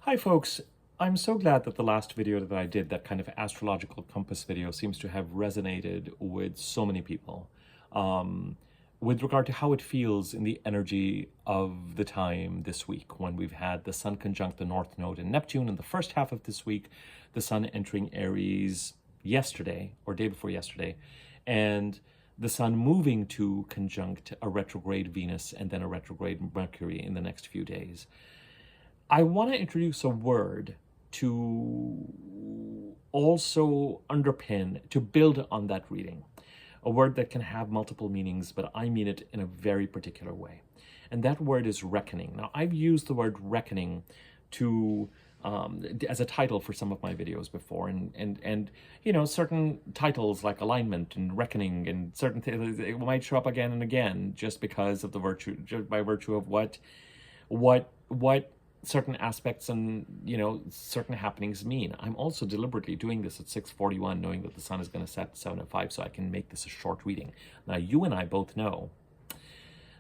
Hi folks, I'm so glad that the last video that I did, that kind of astrological compass video, seems to have resonated with so many people with regard to how it feels in the energy of the time this week when we've had the Sun conjunct the North Node in Neptune in the first half of this week, the Sun entering Aries yesterday or day before yesterday, and the Sun moving to conjunct a retrograde Venus and then a retrograde Mercury in the next few days. I want to introduce a word to also underpin, to build on that reading. A word that can have multiple meanings, but I mean it in a very particular way. And that word is reckoning. Now, I've used the word reckoning to as a title for some of my videos before, and you know, certain titles like alignment and reckoning and certain things, it might show up again and again just because of the virtue, just by virtue of what certain aspects and, you know, certain happenings mean. I'm also deliberately doing this at 6:41, knowing that the Sun is going to set 7:05, so I can make this a short reading. Now, you and I both know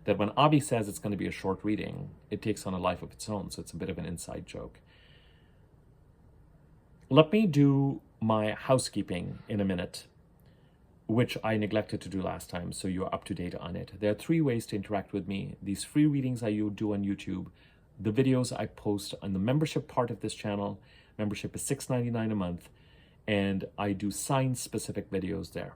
that when Abhi says it's going to be a short reading, it takes on a life of its own, so it's a bit of an inside joke. Let me do my housekeeping in a minute, which I neglected to do last time, so you're up to date on it. There are 3 ways to interact with me. These free readings I do on YouTube, the videos I post on the membership part of this channel. Membership is $6.99 a month, and I do sign-specific videos there.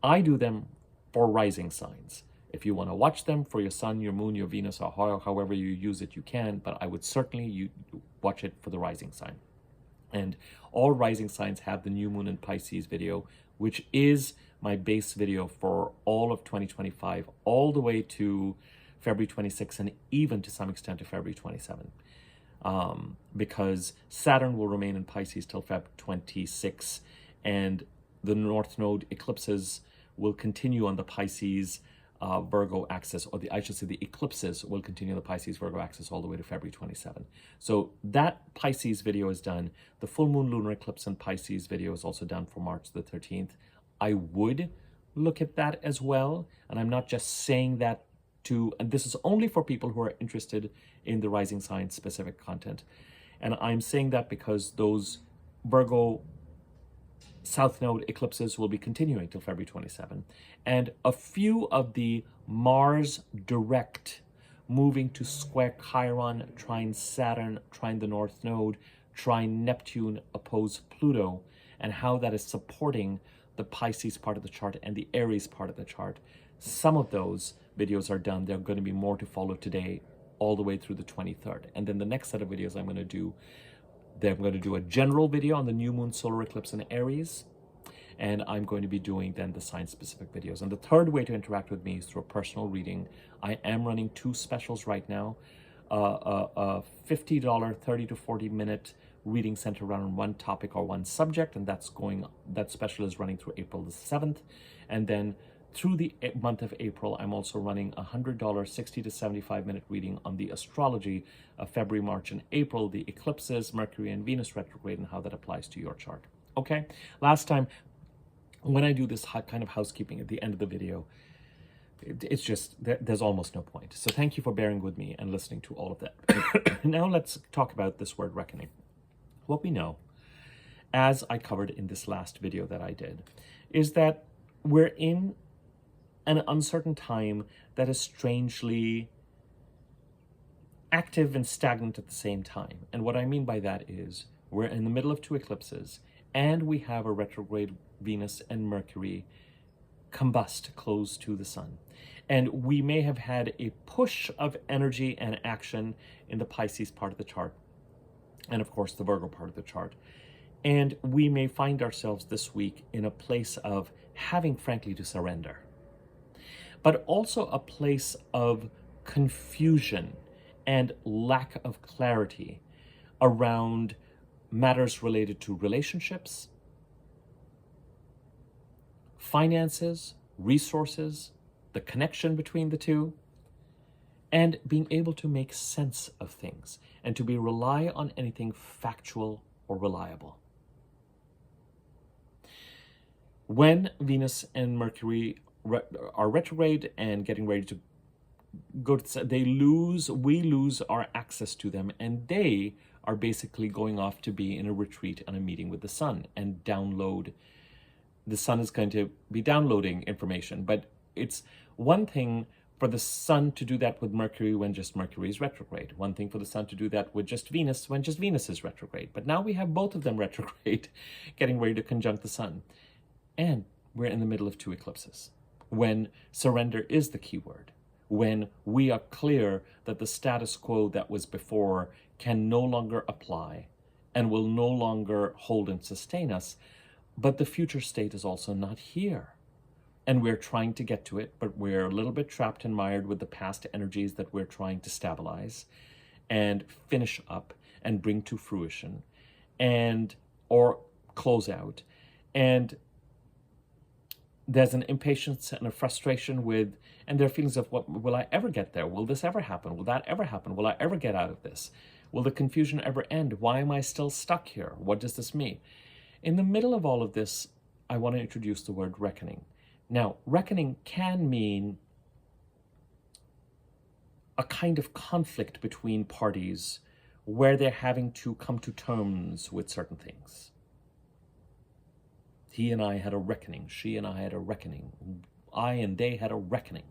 I do them for rising signs. If you want to watch them for your Sun, your Moon, your Venus, or however you use it, you can, but I would certainly watch it for the rising sign. And all rising signs have the new moon in Pisces video, which is my base video for all of 2025, all the way to February 26 and even to some extent to February 27, because Saturn will remain in Pisces till Feb 26, and the North Node eclipses will continue on the Pisces Virgo axis, or I should say the eclipses will continue on the Pisces Virgo axis all the way to February 27. So that Pisces video is done. The full moon lunar eclipse in Pisces video is also done for March the 13th. I would look at that as well, and I'm not just saying that and this is only for people who are interested in the rising sign specific content. And I'm saying that because those Virgo South Node eclipses will be continuing till February 27. And a few of the Mars direct moving to square Chiron, trine Saturn, trine the North Node, trine Neptune, oppose Pluto, and how that is supporting the Pisces part of the chart and the Aries part of the chart. Some of those videos are done. There are going to be more to follow today, all the way through the 23rd. And then the next set of videos I'm going to do, I'm going to do a general video on the new moon solar eclipse in Aries, and I'm going to be doing then the sign-specific videos. And the third way to interact with me is through a personal reading. I am running 2 specials right now, a $50 30 to 40 minute reading centered around one topic or one subject, and that special is running through April the 7th. And then through the month of April, I'm also running a $100 60 to 75 minute reading on the astrology of February, March, and April, the eclipses, Mercury and Venus retrograde, and how that applies to your chart. Okay, last time when I do this kind of housekeeping at the end of the video, it's just, there's almost no point. So thank you for bearing with me and listening to all of that. Now let's talk about this word reckoning. What we know, as I covered in this last video that I did, is that we're in an uncertain time that is strangely active and stagnant at the same time. And what I mean by that is we're in the middle of 2 eclipses, and we have a retrograde Venus and Mercury combust close to the Sun. And we may have had a push of energy and action in the Pisces part of the chart, and of course the Virgo part of the chart. And we may find ourselves this week in a place of having, frankly, to surrender, but also a place of confusion and lack of clarity around matters related to relationships, finances, resources, the connection between the two, and being able to make sense of things and to rely on anything factual or reliable. When Venus and Mercury are retrograde and getting ready to we lose our access to them, and they are basically going off to be in a retreat and a meeting with the sun and download. The sun is going to be downloading information, but it's one thing for the sun to do that with Mercury when just Mercury is retrograde. One thing for the sun to do that with just Venus when just Venus is retrograde. But now we have both of them retrograde, getting ready to conjunct the sun. And we're in the middle of 2 eclipses, when surrender is the key word, when we are clear that the status quo that was before can no longer apply and will no longer hold and sustain us, but the future state is also not here. And we're trying to get to it, but we're a little bit trapped and mired with the past energies that we're trying to stabilize and finish up and bring to fruition and or close out. And there's an impatience and a frustration with, and there are feelings of, what will I ever get there? Will this ever happen? Will that ever happen? Will I ever get out of this? Will the confusion ever end? Why am I still stuck here? What does this mean? In the middle of all of this, I want to introduce the word reckoning. Now, reckoning can mean a kind of conflict between parties where they're having to come to terms with certain things. He and I had a reckoning. She and I had a reckoning. I and they had a reckoning.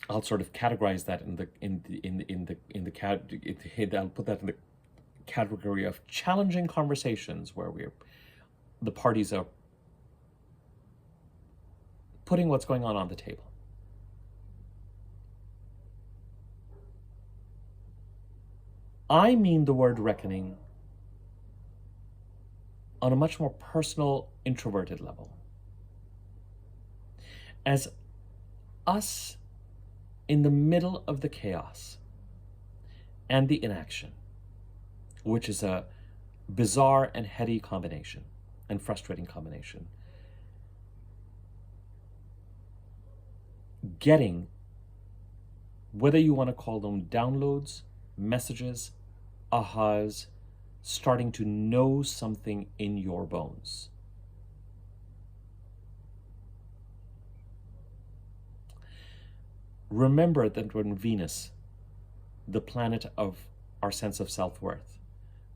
I'll sort of categorize that I'll put that in the category of challenging conversations where the parties are putting what's going on the table. I mean the word reckoning on a much more personal, introverted level. As us in the middle of the chaos and the inaction, which is a bizarre and heady combination and frustrating combination, getting, whether you want to call them downloads, messages, ahas, starting to know something in your bones. Remember that when Venus, the planet of our sense of self-worth,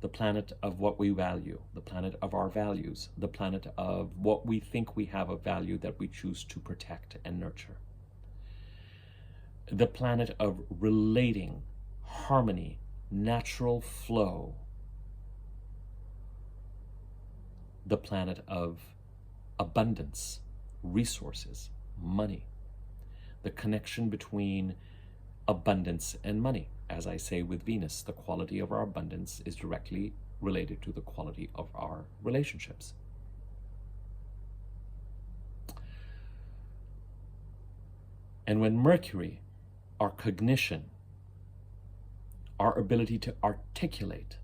the planet of what we value, the planet of our values, the planet of what we think we have of value that we choose to protect and nurture, the planet of relating, harmony, natural flow, the planet of abundance, resources, money, the connection between abundance and money. As I say with Venus, the quality of our abundance is directly related to the quality of our relationships. And when Mercury, our cognition, our ability to articulate,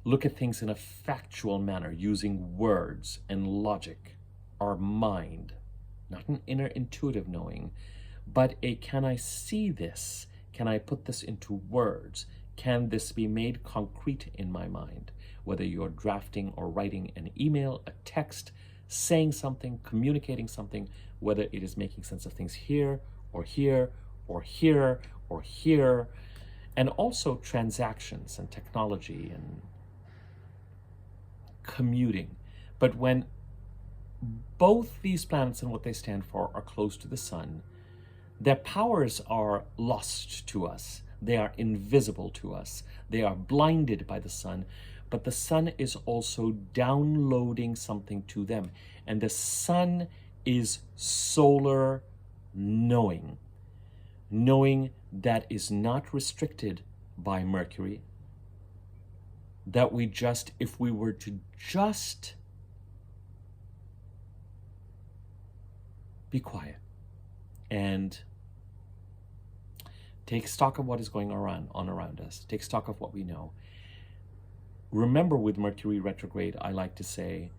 look at things in a factual manner using words and logic, our mind, not an inner intuitive knowing, but a can I see this? Can I put this into words? Can this be made concrete in my mind? Whether you're drafting or writing an email, a text, saying something, communicating something, whether it is making sense of things here or here or here or here, and also transactions and technology and commuting. But when both these planets and what they stand for are close to the sun, their powers are lost to us. They are invisible to us. They are blinded by the sun, but the sun is also downloading something to them. And the sun is solar knowing. Knowing that is not restricted by Mercury. That we just, if we were to just be quiet and take stock of what is going on around us, take stock of what we know. Remember, with Mercury retrograde, I like to say,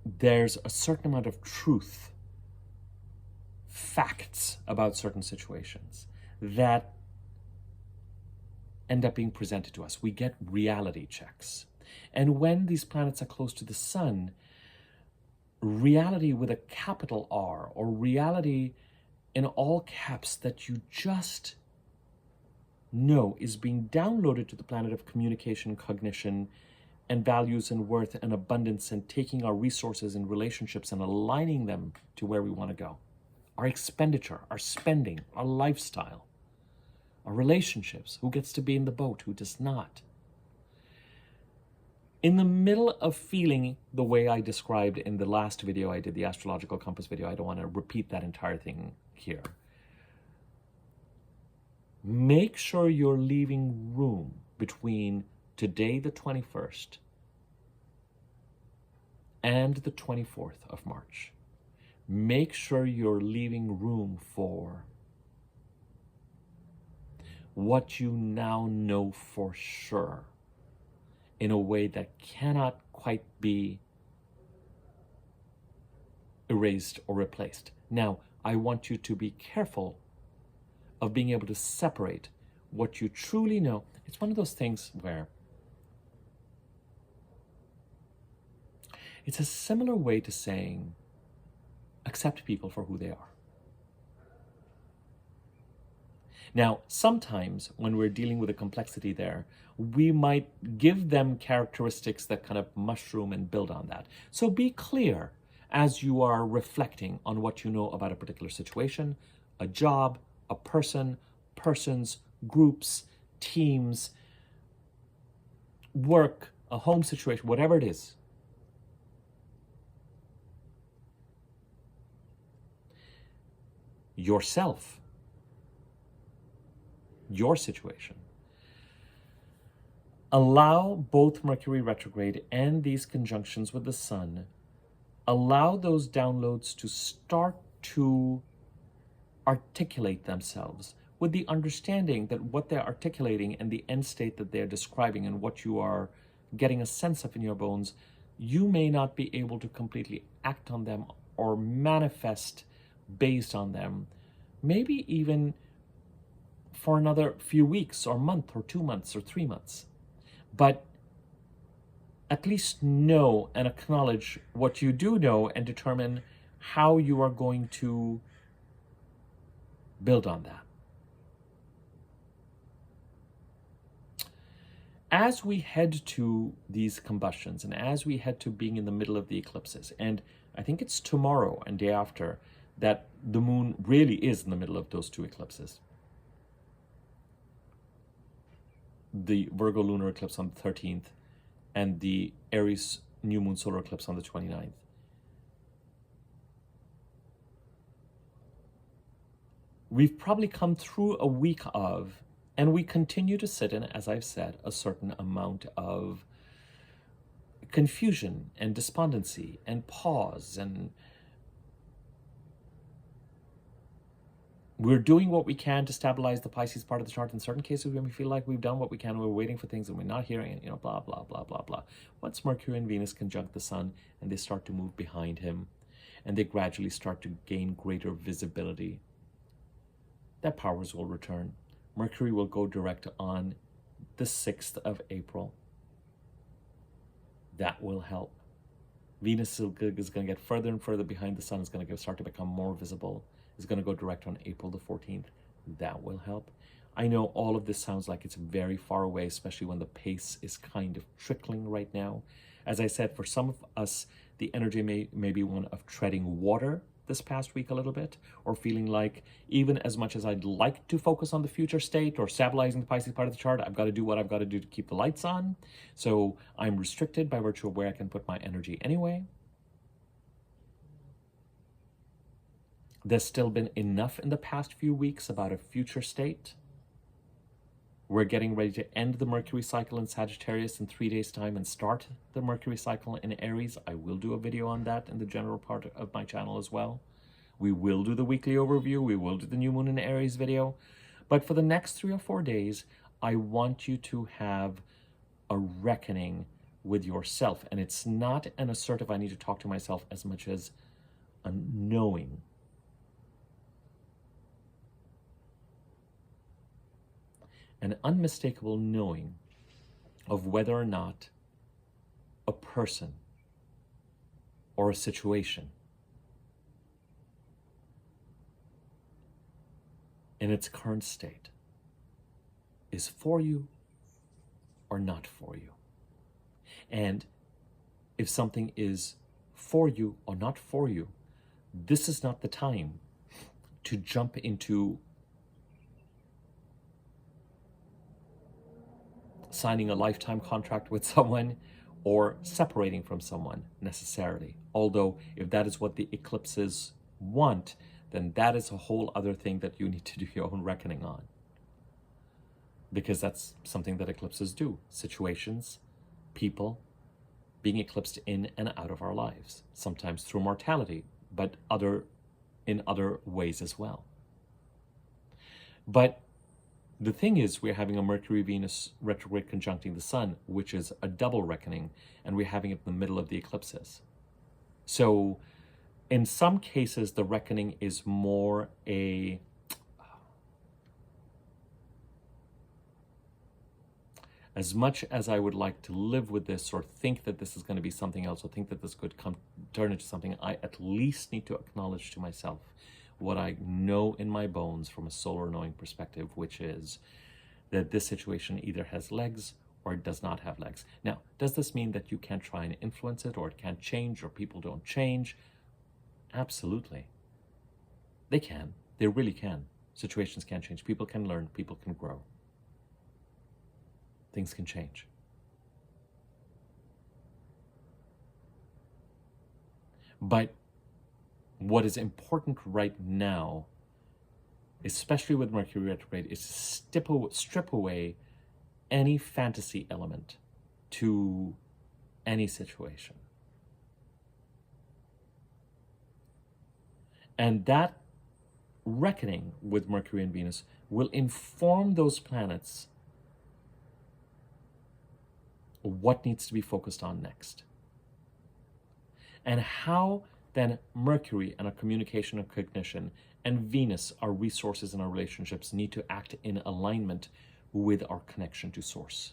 there's a certain amount of truth, facts about certain situations that end up being presented to us. We get reality checks. And when these planets are close to the sun, reality with a capital R, or reality in all caps that you just know is being downloaded to the planet of communication, cognition, and values and worth and abundance, and taking our resources and relationships and aligning them to where we want to go. Our expenditure, our spending, our lifestyle, our relationships, who gets to be in the boat, who does not. In the middle of feeling the way I described in the last video I did, the astrological compass video, I don't want to repeat that entire thing here. Make sure you're leaving room between today, the 21st, and the 24th of March. Make sure you're leaving room for what you now know for sure in a way that cannot quite be erased or replaced. Now, I want you to be careful of being able to separate what you truly know. It's one of those things where it's a similar way to saying, accept people for who they are. Now, sometimes when we're dealing with a complexity there, we might give them characteristics that kind of mushroom and build on that. So be clear as you are reflecting on what you know about a particular situation, a job, a person, persons, groups, teams, work, a home situation, whatever it is. Yourself, your situation. Allow both Mercury retrograde and these conjunctions with the sun, allow those downloads to start to articulate themselves with the understanding that what they're articulating and the end state that they're describing and what you are getting a sense of in your bones, you may not be able to completely act on them or manifest based on them, maybe even for another few weeks or month or 2 months or 3 months. But at least know and acknowledge what you do know and determine how you are going to build on that. As we head to these combustions and as we head to being in the middle of the eclipses, and I think it's tomorrow and day after that the moon really is in the middle of those two eclipses. The Virgo lunar eclipse on the 13th and the Aries new moon solar eclipse on the 29th. We've probably come through a week of, and we continue to sit in, as I've said, a certain amount of confusion and despondency and pause, and we're doing what we can to stabilize the Pisces part of the chart. In certain cases, when we feel like we've done what we can, we're waiting for things and we're not hearing it, blah, blah, blah, blah, blah. Once Mercury and Venus conjunct the sun and they start to move behind him and they gradually start to gain greater visibility, their powers will return. Mercury will go direct on the 6th of April. That will help. Venus is going to get further and further behind the sun. It's going to start to become more visible. It's going to go direct on April the 14th. That will help. I know all of this sounds like it's very far away, especially when the pace is kind of trickling right now. As I said, for some of us, the energy may be one of treading water this past week a little bit, or feeling like even as much as I'd like to focus on the future state or stabilizing the Pisces part of the chart, I've got to do what I've got to do to keep the lights on. So I'm restricted by virtue of where I can put my energy anyway. There's still been enough in the past few weeks about a future state. We're getting ready to end the Mercury cycle in Sagittarius in 3 days' time and start the Mercury cycle in Aries. I will do a video on that in the general part of my channel as well. We will do the weekly overview. We will do the new moon in Aries video. But for the next 3 or 4 days, I want you to have a reckoning with yourself. And it's not an assertive, I need to talk to myself, as much as a knowing. An unmistakable knowing of whether or not a person or a situation in its current state is for you or not for you. And if something is for you or not for you, this is not the time to jump into signing a lifetime contract with someone or separating from someone necessarily. Although if that is what the eclipses want, then that is a whole other thing that you need to do your own reckoning on. Because that's something that eclipses do. Situations, people being eclipsed in and out of our lives, sometimes through mortality, but in other ways as well. But the thing is, we're having a Mercury-Venus retrograde conjuncting the Sun, which is a double reckoning, and we're having it in the middle of the eclipses. So in some cases, the reckoning is more as much as I would like to live with this or think that this is going to be something else or think that this could turn into something, I at least need to acknowledge to myself what I know in my bones from a solar knowing perspective, which is that this situation either has legs or it does not have legs. Now, does this mean that you can't try and influence it or it can't change or people don't change? Absolutely. They can. They really can. Situations can change. People can learn. People can grow. Things can change. But what is important right now, especially with Mercury retrograde, is to strip away any fantasy element to any situation. And that reckoning with Mercury and Venus will inform those planets what needs to be focused on next. And how then Mercury and our communication and cognition and Venus, our resources and our relationships, need to act in alignment with our connection to Source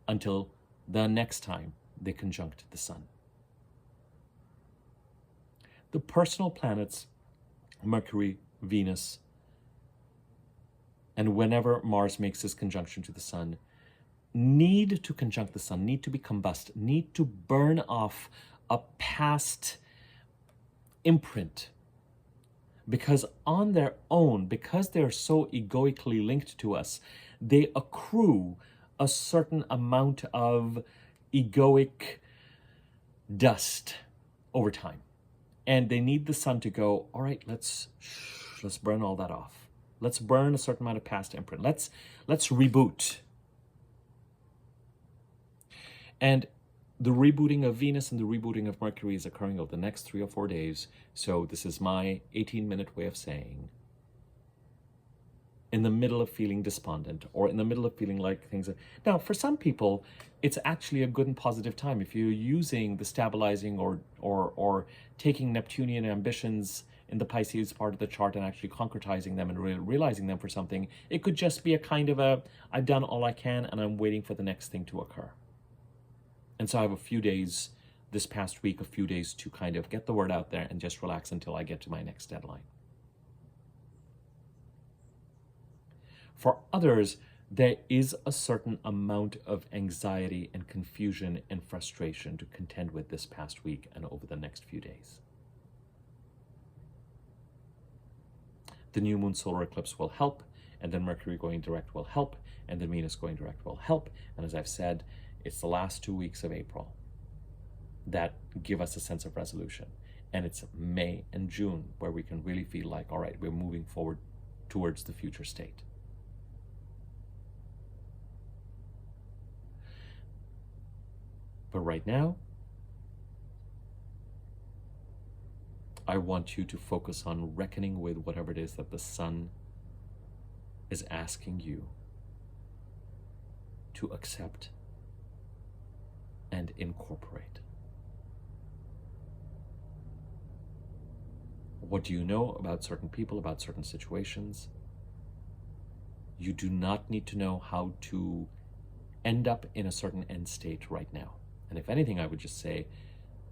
until the next time they conjunct the Sun. The personal planets, Mercury, Venus, and whenever Mars makes this conjunction to the Sun, need to conjunct the Sun, need to be combust, need to burn off a past imprint. Because on their own, because they're so egoically linked to us, they accrue a certain amount of egoic dust over time. And they need the Sun to go, all right, let's burn all that off. Let's burn a certain amount of past imprint. Let's reboot. And the rebooting of Venus and the rebooting of Mercury is occurring over the next 3 or 4 days. So this is my 18-minute way of saying, in the middle of feeling despondent or in the middle of feeling like things are... Now, for some people, it's actually a good and positive time. If you're using the stabilizing or taking Neptunian ambitions in the Pisces part of the chart and actually concretizing them and realizing them for something, it could just be a kind of a, I've done all I can and I'm waiting for the next thing to occur. And so I have a few days, this past week, a few days to kind of get the word out there and just relax until I get to my next deadline. For others, there is a certain amount of anxiety and confusion and frustration to contend with this past week and over the next few days. The new moon solar eclipse will help, and then Mercury going direct will help, and then Venus going direct will help. And as I've said, it's the last 2 weeks of April that give us a sense of resolution. And it's May and June where we can really feel like, all right, we're moving forward towards the future state. But right now, I want you to focus on reckoning with whatever it is that the Sun is asking you to accept and incorporate. What do you know about certain people, about certain situations? You do not need to know how to end up in a certain end state right now. And if anything, I would just say,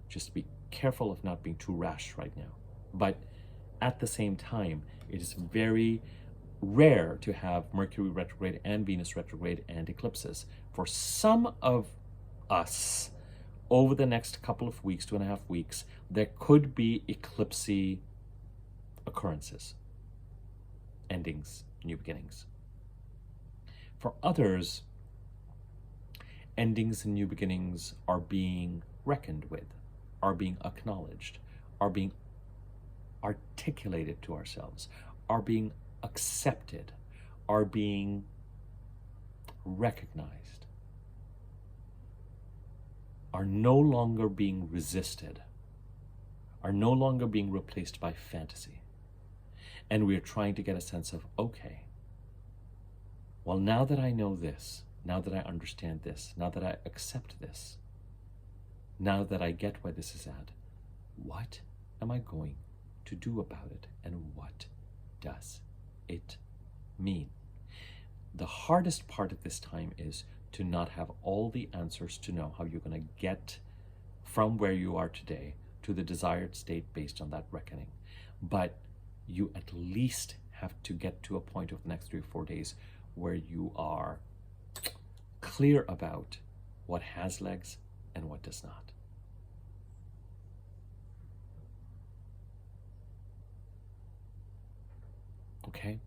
just be careful of not being too rash right now. But at the same time, it is very rare to have Mercury retrograde and Venus retrograde and eclipses. For some of us, over the next couple of weeks, 2.5 weeks, there could be eclipsy occurrences, endings, new beginnings. For others, endings and new beginnings are being reckoned with, are being acknowledged, are being articulated to ourselves, are being accepted, are being recognized, are no longer being resisted, are no longer being replaced by fantasy. And we're trying to get a sense of, okay, well, now that I know this, now that I understand this, now that I accept this, now that I get where this is at, what am I going to do about it? And what does it mean? The hardest part of this time is to not have all the answers to know how you're going to get from where you are today to the desired state based on that reckoning. But you at least have to get to a point of the next 3 or 4 days where you are clear about what has legs and what does not. Okay?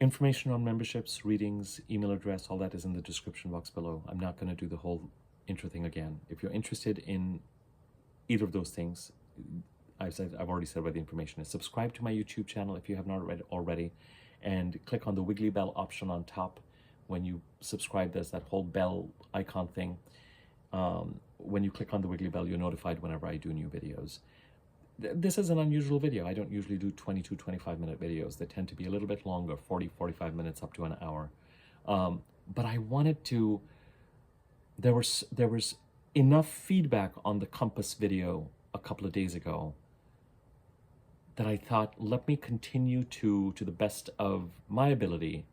Information on memberships, readings, email address, all that is in the description box below. I'm not going to do the whole intro thing again. If you're interested in either of those things, I've already said where the information is. Subscribe to my YouTube channel if you have not already, and click on the wiggly bell option on top. When you subscribe, there's that whole bell icon thing. When you click on the wiggly bell, you're notified whenever I do new videos. This is an unusual video. I don't usually do 22, 25-minute videos. They tend to be a little bit longer, 40, 45 minutes up to an hour. But I wanted to, there was enough feedback on the compass video a couple of days ago that I thought, let me continue to the best of my ability,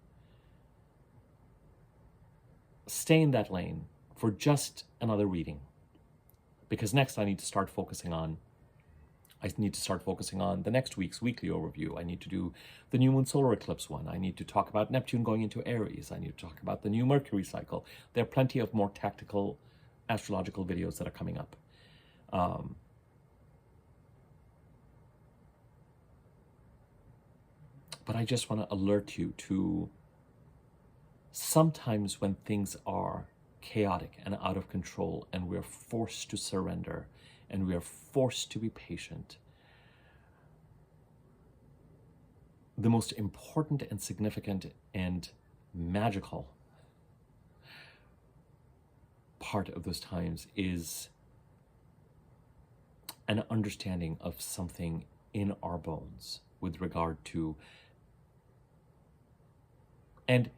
stay in that lane for just another reading. Because next I need to start focusing on the next week's weekly overview. I need to do the new moon solar eclipse one. I need to talk about Neptune going into Aries. I need to talk about the new Mercury cycle. There are plenty of more tactical astrological videos that are coming up. But I just want to alert you to sometimes when things are chaotic and out of control and we're forced to surrender and we are forced to be patient, the most important and significant and magical part of those times is an understanding of something in our bones with regard to, and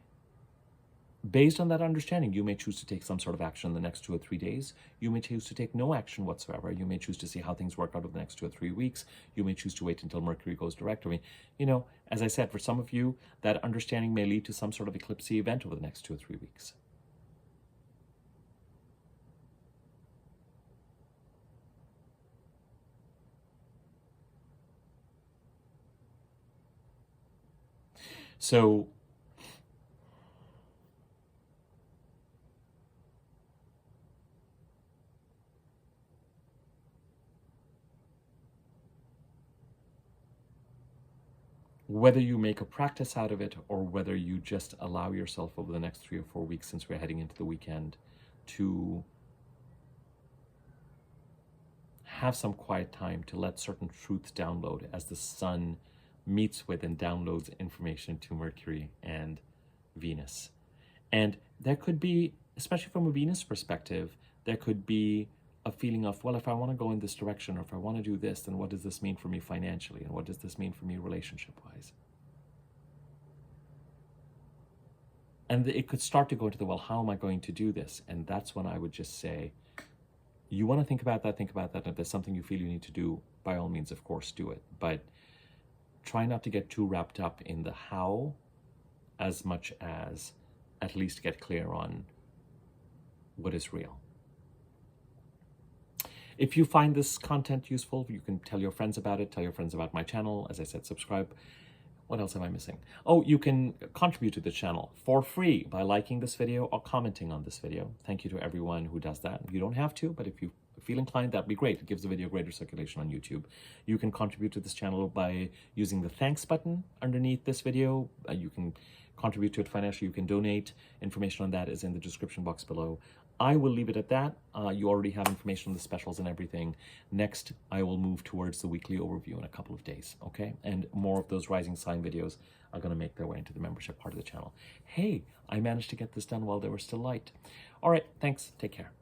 based on that understanding, you may choose to take some sort of action in the next 2 or 3 days. You may choose to take no action whatsoever. You may choose to see how things work out over the next 2 or 3 weeks. You may choose to wait until Mercury goes direct. I mean, you know, as I said, for some of you, that understanding may lead to some sort of eclipsy event over the next 2 or 3 weeks. So whether you make a practice out of it or whether you just allow yourself over the next 3 or 4 weeks, since we're heading into the weekend, to have some quiet time to let certain truths download as the sun meets with and downloads information to Mercury and Venus. And there could be, especially from a Venus perspective, there could be a feeling of, well, if I want to go in this direction, or if I want to do this, then what does this mean for me financially? And what does this mean for me relationship-wise? And it could start to go into the, well, how am I going to do this? And that's when I would just say, you want to think about that, and if there's something you feel you need to do, by all means, of course, do it. But try not to get too wrapped up in the how as much as at least get clear on what is real. If you find this content useful, you can tell your friends about it, tell your friends about my channel. As I said, subscribe. What else am I missing? Oh, you can contribute to the channel for free by liking this video or commenting on this video. Thank you to everyone who does that. You don't have to, but if you feel inclined, that'd be great. It gives the video greater circulation on YouTube. You can contribute to this channel by using the thanks button underneath this video. You can contribute to it financially. You can donate. Information on that is in the description box below. I will leave it at that. You already have information on the specials and everything. Next, I will move towards the weekly overview in a couple of days, okay? And more of those rising sign videos are going to make their way into the membership part of the channel. Hey, I managed to get this done while there was still light. All right, thanks. Take care.